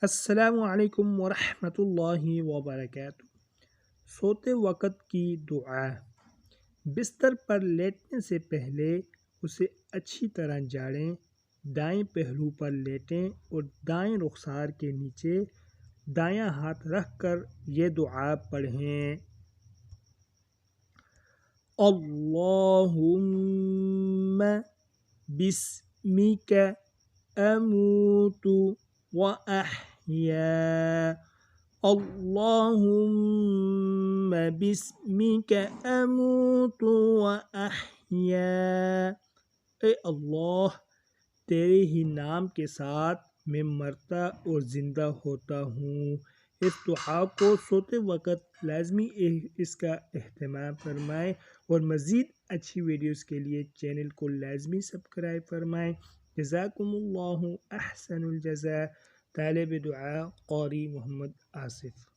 السلام علیکم ورحمۃ اللہ وبرکاتہ۔ سوتے وقت کی دعا۔ بستر پر لیٹنے سے پہلے اسے اچھی طرح جاڑیں، دائیں پہلو پر لیٹیں اور دائیں رخسار کے نیچے دایاں ہاتھ رکھ کر یہ دعا پڑھیں۔ اللہم بسمک اموت وأحیا، اللہم بسمک اموت وأحیا۔ اے اللہ، تیرے ہی نام کے ساتھ میں مرتا اور زندہ ہوتا ہوں۔ اس دعا کو سوتے وقت لازمی اس کا اہتمام فرمائیں اور مزید اچھی ویڈیوز کے لیے چینل کو لازمی سبسکرائب فرمائیں۔ جزاکم اللہ احسن الجزاء۔ طالب دعا قاری محمد آصف۔